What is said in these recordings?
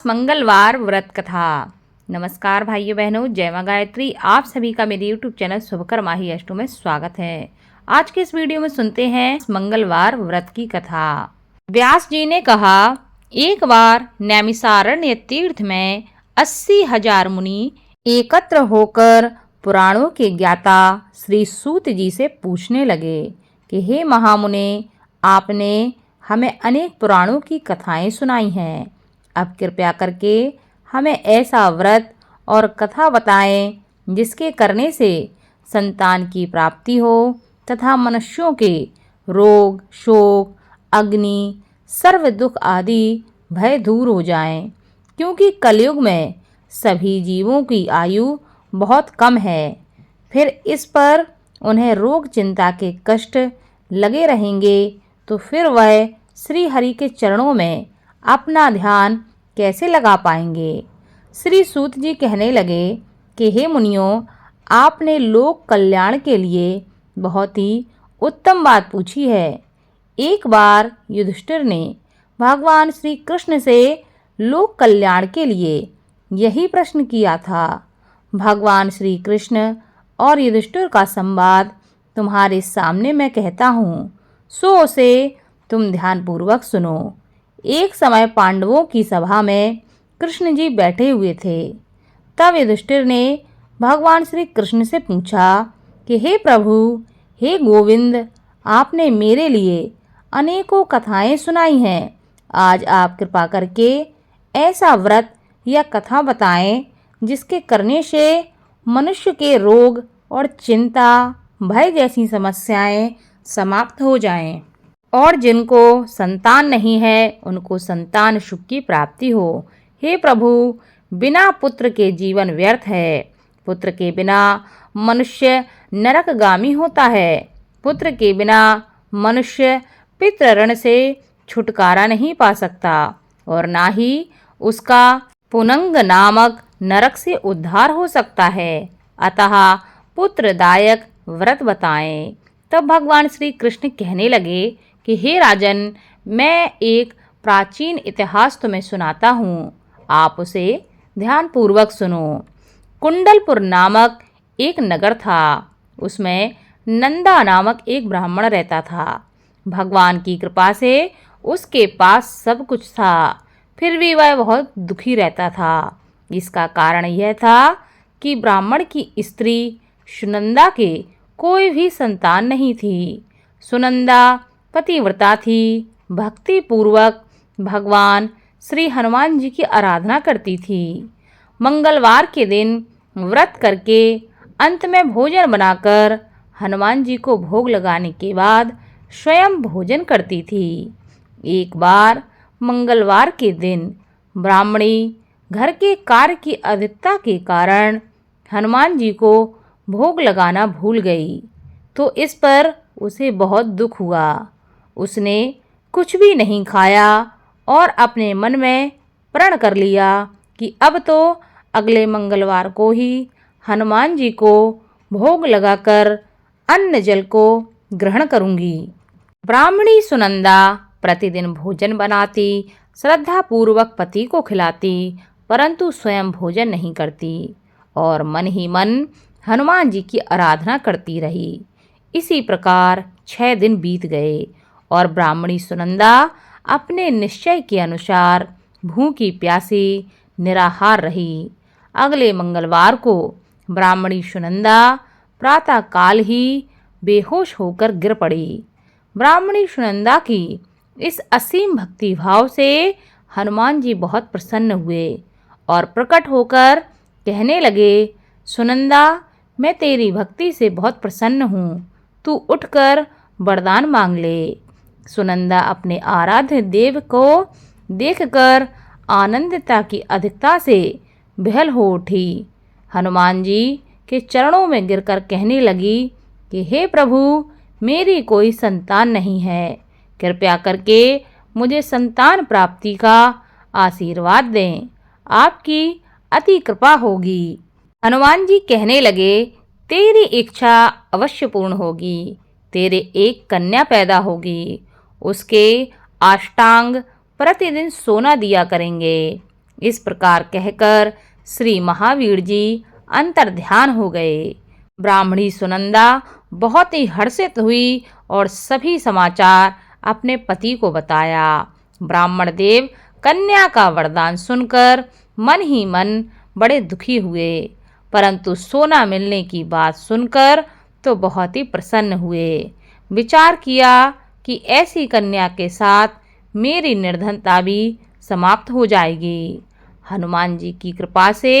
मंगलवार व्रत कथा। नमस्कार भाइयों बहनों, जय मां गायत्री। आप सभी का मेरे YouTube चैनल शुभकर्मा ही अष्टों में स्वागत है। आज के इस वीडियो में सुनते हैं मंगलवार व्रत की कथा। व्यास जी ने कहा, एक बार नैमिषारण्य तीर्थ में 80,000 मुनि एकत्र होकर पुराणों के ज्ञाता श्री सूत जी से पूछने लगे कि हे महामुने, आपने हमें अनेक पुराणों की कथाएं सुनाई हैं। अब कृपया करके हमें ऐसा व्रत और कथा बताएं जिसके करने से संतान की प्राप्ति हो तथा मनुष्यों के रोग, शोक, अग्नि, सर्व दुख आदि भय दूर हो जाएं, क्योंकि कलयुग में सभी जीवों की आयु बहुत कम है। फिर इस पर उन्हें रोग चिंता के कष्ट लगे रहेंगे तो फिर वह श्री हरि के चरणों में अपना ध्यान कैसे लगा पाएंगे। श्री सूत जी कहने लगे कि हे मुनियों, आपने लोक कल्याण के लिए बहुत ही उत्तम बात पूछी है। एक बार युधिष्ठिर ने भगवान श्री कृष्ण से लोक कल्याण के लिए यही प्रश्न किया था। भगवान श्री कृष्ण और युधिष्ठिर का संवाद तुम्हारे सामने मैं कहता हूँ, सो उसे तुम ध्यानपूर्वक सुनो। एक समय पांडवों की सभा में कृष्ण जी बैठे हुए थे। तब युधिष्ठिर ने भगवान श्री कृष्ण से पूछा कि हे प्रभु, हे गोविंद, आपने मेरे लिए अनेकों कथाएं सुनाई हैं। आज आप कृपा करके ऐसा व्रत या कथा बताएं जिसके करने से मनुष्य के रोग और चिंता, भय जैसी समस्याएं समाप्त हो जाएं और जिनको संतान नहीं है उनको संतान सुख की प्राप्ति हो। हे प्रभु, बिना पुत्र के जीवन व्यर्थ है। पुत्र के बिना मनुष्य नरकगामी होता है। पुत्र के बिना मनुष्य पितृ से छुटकारा नहीं पा सकता और ना ही उसका पुनंग नामक नरक से उद्धार हो सकता है। अतः पुत्रदायक व्रत बताएं। तब भगवान श्री कृष्ण कहने लगे कि हे राजन, मैं एक प्राचीन इतिहास तुम्हें सुनाता हूँ, आप उसे ध्यानपूर्वक सुनो। कुंडलपुर नामक एक नगर था। उसमें नंदा नामक एक ब्राह्मण रहता था। भगवान की कृपा से उसके पास सब कुछ था, फिर भी वह बहुत दुखी रहता था। इसका कारण यह था कि ब्राह्मण की स्त्री सुनंदा के कोई भी संतान नहीं थी। सुनंदा पतिव्रता थी, भक्ति पूर्वक भगवान श्री हनुमान जी की आराधना करती थी। मंगलवार के दिन व्रत करके अंत में भोजन बनाकर हनुमान जी को भोग लगाने के बाद स्वयं भोजन करती थी। एक बार मंगलवार के दिन ब्राह्मणी घर के कार्य की अधिकता के कारण हनुमान जी को भोग लगाना भूल गई, तो इस पर उसे बहुत दुख हुआ। उसने कुछ भी नहीं खाया और अपने मन में प्रण कर लिया कि अब तो अगले मंगलवार को ही हनुमान जी को भोग लगाकर अन्न जल को ग्रहण करूंगी। ब्राह्मणी सुनंदा प्रतिदिन भोजन बनाती, श्रद्धा पूर्वक पति को खिलाती, परंतु स्वयं भोजन नहीं करती और मन ही मन हनुमान जी की आराधना करती रही। इसी प्रकार 6 दिन बीत गए और ब्राह्मणी सुनंदा अपने निश्चय के अनुसार भूखी प्यासी निराहार रही। अगले मंगलवार को ब्राह्मणी सुनंदा प्रातः काल ही बेहोश होकर गिर पड़ी। ब्राह्मणी सुनंदा की इस असीम भक्ति भाव से हनुमान जी बहुत प्रसन्न हुए और प्रकट होकर कहने लगे, सुनंदा, मैं तेरी भक्ति से बहुत प्रसन्न हूँ, तू उठकर वरदान मांग ले। सुनंदा अपने आराध्य देव को देखकर आनंदता की अधिकता से बेहल हो उठी। हनुमान जी के चरणों में गिरकर कहने लगी कि हे प्रभु, मेरी कोई संतान नहीं है, कृपया करके मुझे संतान प्राप्ति का आशीर्वाद दें, आपकी अति कृपा होगी। हनुमान जी कहने लगे, तेरी इच्छा अवश्य पूर्ण होगी। तेरे एक कन्या पैदा होगी, उसके अष्टांग प्रतिदिन सोना दिया करेंगे। इस प्रकार कहकर श्री महावीर जी अंतर्ध्यान हो गए। ब्राह्मणी सुनंदा बहुत ही हर्षित हुई और सभी समाचार अपने पति को बताया। ब्राह्मण देव कन्या का वरदान सुनकर मन ही मन बड़े दुखी हुए, परंतु सोना मिलने की बात सुनकर तो बहुत ही प्रसन्न हुए। विचार किया कि ऐसी कन्या के साथ मेरी निर्धनता भी समाप्त हो जाएगी। हनुमान जी की कृपा से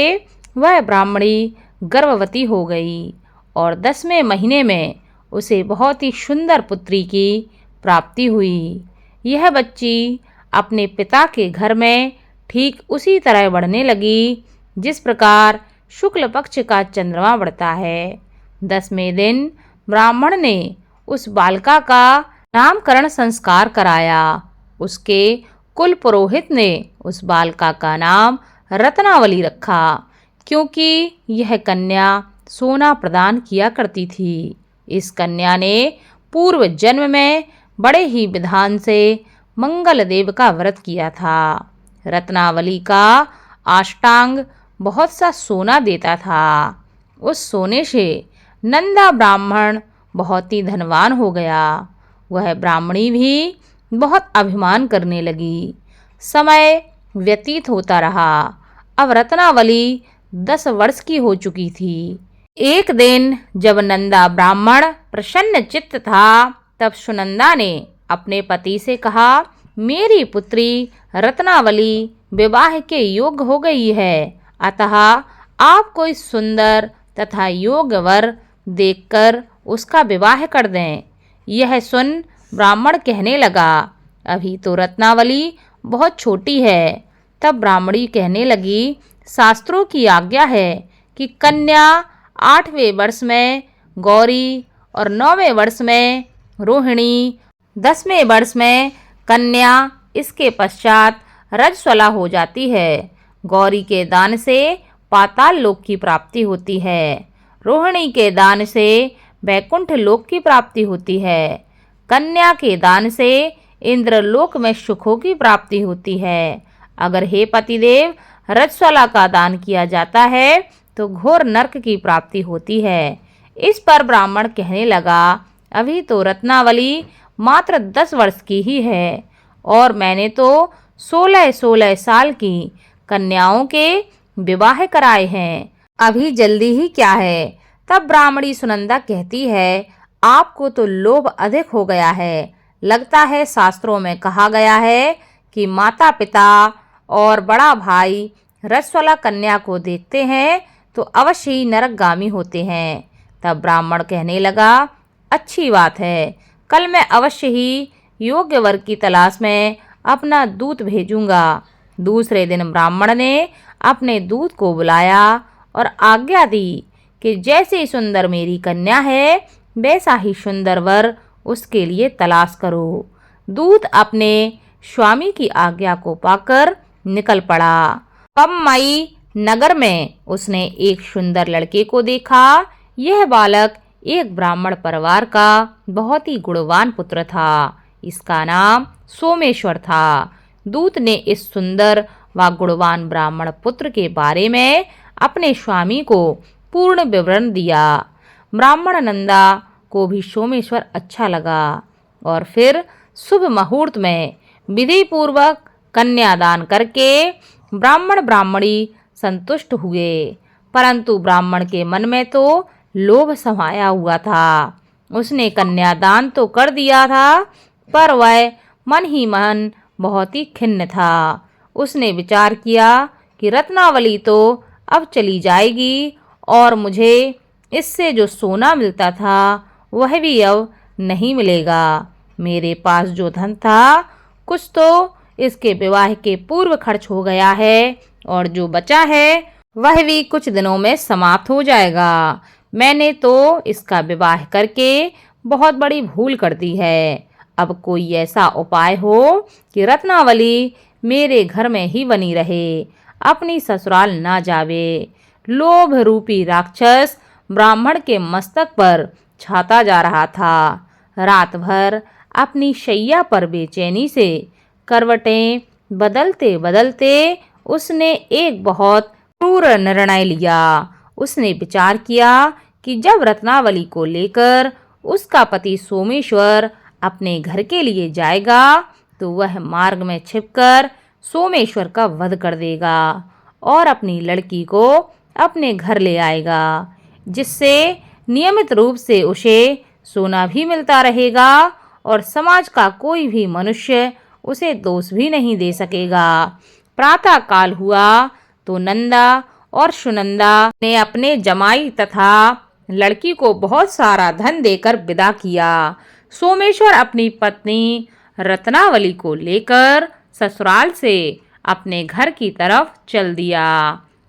वह ब्राह्मणी गर्भवती हो गई और 10वें महीने में उसे बहुत ही सुंदर पुत्री की प्राप्ति हुई। यह बच्ची अपने पिता के घर में ठीक उसी तरह बढ़ने लगी जिस प्रकार शुक्ल पक्ष का चंद्रमा बढ़ता है। 10वें दिन ब्राह्मण ने उस बालिका का नामकरण संस्कार कराया। उसके कुल पुरोहित ने उस बालिका का नाम रत्नावली रखा, क्योंकि यह कन्या सोना प्रदान किया करती थी। इस कन्या ने पूर्व जन्म में बड़े ही विधान से मंगल देव का व्रत किया था। रत्नावली का अष्टांग बहुत सा सोना देता था। उस सोने से नंदा ब्राह्मण बहुत ही धनवान हो गया। वह ब्राह्मणी भी बहुत अभिमान करने लगी। समय व्यतीत होता रहा। अब रत्नावली 10 वर्ष की हो चुकी थी। एक दिन जब नंदा ब्राह्मण प्रसन्न चित्त था, तब सुनंदा ने अपने पति से कहा, मेरी पुत्री रत्नावली विवाह के योग्य हो गई है, अतः आप कोई सुंदर तथा योग्य वर देखकर उसका विवाह कर दें। यह सुन ब्राह्मण कहने लगा, अभी तो रत्नावली बहुत छोटी है। तब ब्राह्मणी कहने लगी, शास्त्रों की आज्ञा है कि कन्या 8वें वर्ष में गौरी और 9वें वर्ष में रोहिणी, 10वें वर्ष में कन्या, इसके पश्चात रजस्वला हो जाती है। गौरी के दान से पाताल लोक की प्राप्ति होती है। रोहिणी के दान से वैकुंठ लोक की प्राप्ति होती है। कन्या के दान से इंद्रलोक में सुखों की प्राप्ति होती है। अगर हे पतिदेव रजस्वला का दान किया जाता है तो घोर नरक की प्राप्ति होती है। इस पर ब्राह्मण कहने लगा, अभी तो रत्नावली मात्र 10 वर्ष की ही है और मैंने तो 16-16 साल की कन्याओं के विवाह कराए हैं, अभी जल्दी ही क्या है। तब ब्राह्मणी सुनंदा कहती है, आपको तो लोभ अधिक हो गया है। लगता है शास्त्रों में कहा गया है कि माता पिता और बड़ा भाई रजस्वला कन्या को देखते हैं तो अवश्य ही नरकगामी होते हैं। तब ब्राह्मण कहने लगा, अच्छी बात है, कल मैं अवश्य ही योग्य वर की तलाश में अपना दूत भेजूंगा। दूसरे दिन ब्राह्मण ने अपने दूत को बुलाया और आज्ञा दी कि जैसे सुंदर मेरी कन्या है वैसा ही सुंदर वर उसके लिए तलाश करो। दूत अपने स्वामी की आज्ञा को पाकर निकल पड़ा। पम्मई नगर में उसने एक सुंदर लड़के को देखा। यह बालक एक ब्राह्मण परिवार का बहुत ही गुणवान पुत्र था। इसका नाम सोमेश्वर था। दूत ने इस सुंदर व गुणवान ब्राह्मण पुत्र के बारे में अपने स्वामी को पूर्ण विवरण दिया। ब्राह्मण नंदा को भी सोमेश्वर अच्छा लगा और फिर शुभ मुहूर्त में विधि पूर्वक कन्यादान करके ब्राह्मण ब्राह्मणी संतुष्ट हुए। परंतु ब्राह्मण के मन में तो लोभ समाया हुआ था। उसने कन्यादान तो कर दिया था, पर वह मन ही मन बहुत ही खिन्न था। उसने विचार किया कि रत्नावली तो अब चली जाएगी और मुझे इससे जो सोना मिलता था वह भी अब नहीं मिलेगा। मेरे पास जो धन था कुछ तो इसके विवाह के पूर्व खर्च हो गया है और जो बचा है वह भी कुछ दिनों में समाप्त हो जाएगा। मैंने तो इसका विवाह करके बहुत बड़ी भूल कर दी है। अब कोई ऐसा उपाय हो कि रत्नावली मेरे घर में ही बनी रहे, अपनी ससुराल ना जावे। लोभ रूपी राक्षस ब्राह्मण के मस्तक पर छाता जा रहा था। रात भर अपनी शैया पर बेचैनी से करवटें बदलते बदलते उसने एक बहुत क्रूर निर्णय लिया। उसने विचार किया कि जब रत्नावली को लेकर उसका पति सोमेश्वर अपने घर के लिए जाएगा तो वह मार्ग में छिपकर सोमेश्वर का वध कर देगा और अपनी लड़की को अपने घर ले आएगा, जिससे नियमित रूप से उसे सोना भी मिलता रहेगा और समाज का कोई भी मनुष्य उसे दोष भी नहीं दे सकेगा। प्रातः काल हुआ तो नंदा और सुनंदा ने अपने जमाई तथा लड़की को बहुत सारा धन देकर विदा किया। सोमेश्वर अपनी पत्नी रत्नावली को लेकर ससुराल से अपने घर की तरफ चल दिया।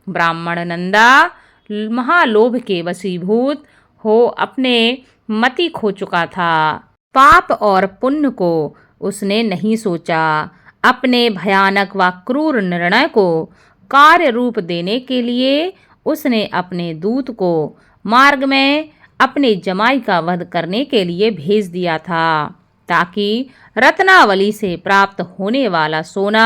ब्राह्मण नंदा महालोभ के वशीभूत हो अपने मति खो चुका था। पाप और पुण्य को उसने नहीं सोचा। अपने भयानक व क्रूर निर्णय को कार्य रूप देने के लिए उसने अपने दूत को मार्ग में अपने जमाई का वध करने के लिए भेज दिया था, ताकि रत्नावली से प्राप्त होने वाला सोना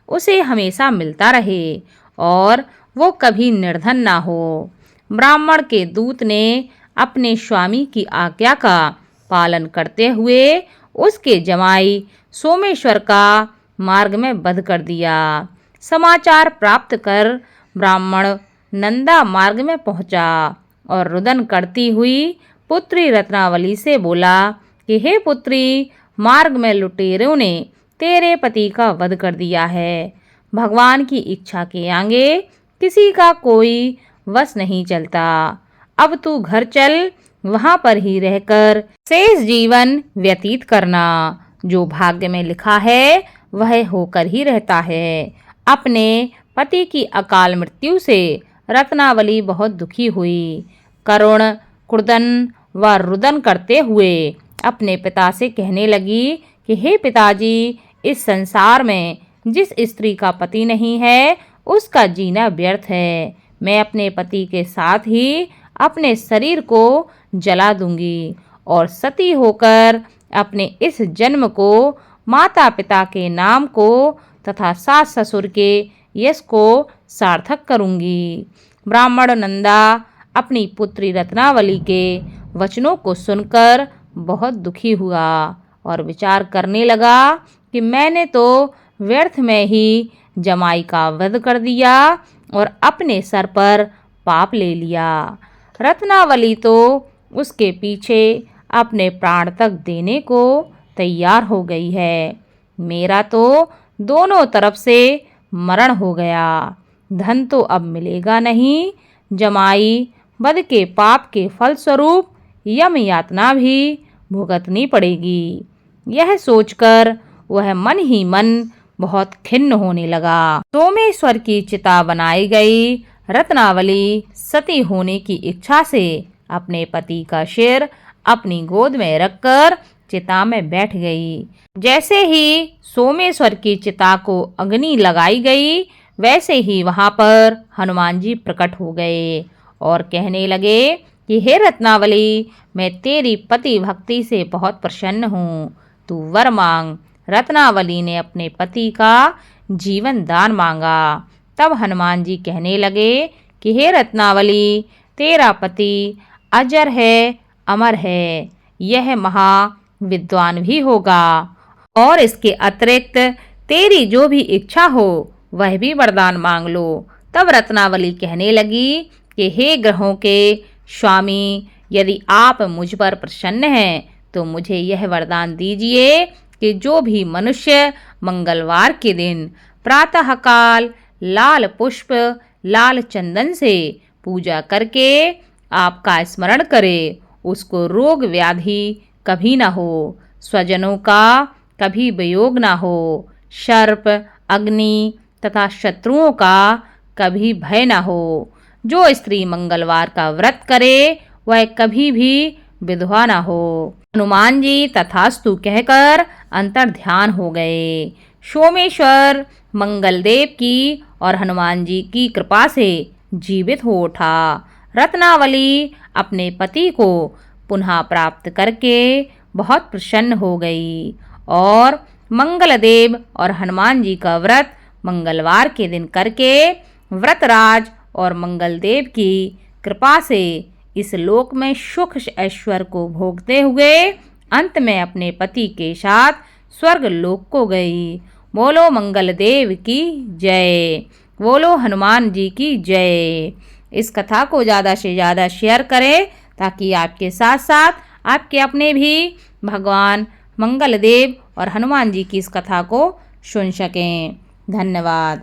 उसे हमेशा मिलता रहे और वो कभी निर्धन ना हो। ब्राह्मण के दूत ने अपने स्वामी की आज्ञा का पालन करते हुए उसके जमाई सोमेश्वर का मार्ग में वध कर दिया। समाचार प्राप्त कर ब्राह्मण नंदा मार्ग में पहुंचा और रुदन करती हुई पुत्री रत्नावली से बोला कि हे पुत्री, मार्ग में लुटेरों ने तेरे पति का वध कर दिया है। भगवान की इच्छा के आगे किसी का कोई वश नहीं चलता। अब तू घर चल, वहां पर ही रहकर शेष जीवन व्यतीत करना। जो भाग्य में लिखा है वह होकर ही रहता है। अपने पति की अकाल मृत्यु से रत्नावली बहुत दुखी हुई। करुण कुर्दन व रुदन करते हुए अपने पिता से कहने लगी कि हे पिताजी, इस संसार में जिस स्त्री का पति नहीं है उसका जीना व्यर्थ है। मैं अपने पति के साथ ही अपने शरीर को जला दूंगी और सती होकर अपने इस जन्म को, माता पिता के नाम को तथा सास ससुर के यश को सार्थक करूंगी। ब्राह्मण नंदा अपनी पुत्री रत्नावली के वचनों को सुनकर बहुत दुखी हुआ और विचार करने लगा कि मैंने तो व्यर्थ में ही जमाई का वध कर दिया और अपने सर पर पाप ले लिया। रत्नावली तो उसके पीछे अपने प्राण तक देने को तैयार हो गई है। मेरा तो दोनों तरफ से मरण हो गया। धन तो अब मिलेगा नहीं, जमाई वध के पाप के फलस्वरूप यम यातना भी भुगतनी पड़ेगी। यह सोचकर वह मन ही मन बहुत खिन्न होने लगा। सोमेश्वर की चिता बनाई गई। रत्नावली सती होने की इच्छा से अपने पति का सिर अपनी गोद में रखकर चिता में बैठ गई। जैसे ही सोमेश्वर की चिता को अग्नि लगाई गई, वैसे ही वहां पर हनुमान जी प्रकट हो गए और कहने लगे कि हे रत्नावली, मैं तेरी पति भक्ति से बहुत प्रसन्न हूँ, तू वर मांग। रत्नावली ने अपने पति का जीवन दान मांगा। तब हनुमान जी कहने लगे कि हे रत्नावली, तेरा पति अजर है, अमर है, यह महाविद्वान भी होगा और इसके अतिरिक्त तेरी जो भी इच्छा हो वह भी वरदान मांग लो। तब रत्नावली कहने लगी कि हे ग्रहों के स्वामी, यदि आप मुझ पर प्रसन्न हैं तो मुझे यह वरदान दीजिए कि जो भी मनुष्य मंगलवार के दिन प्रातःकाल लाल पुष्प लाल चंदन से पूजा करके आपका स्मरण करे, उसको रोग व्याधि कभी न हो, स्वजनों का कभी वियोग न हो, सर्प अग्नि तथा शत्रुओं का कभी भय न हो। जो स्त्री मंगलवार का व्रत करे वह कभी भी विधवा न हो। हनुमान जी तथास्तु कहकर अंतर ध्यान हो गए। सोमेश्वर मंगलदेव की और हनुमान जी की कृपा से जीवित हो उठा। रत्नावली अपने पति को पुनः प्राप्त करके बहुत प्रसन्न हो गई और मंगलदेव और हनुमान जी का व्रत मंगलवार के दिन करके व्रतराज और मंगलदेव की कृपा से इस लोक में सुख ऐश्वर्य को भोगते हुए अंत में अपने पति के साथ स्वर्ग लोक को गई। बोलो मंगल देव की जय, बोलो हनुमान जी की जय। इस कथा को ज़्यादा से ज़्यादा शेयर करें ताकि आपके साथ साथ आपके अपने भी भगवान मंगल देव और हनुमान जी की इस कथा को सुन सकें। धन्यवाद।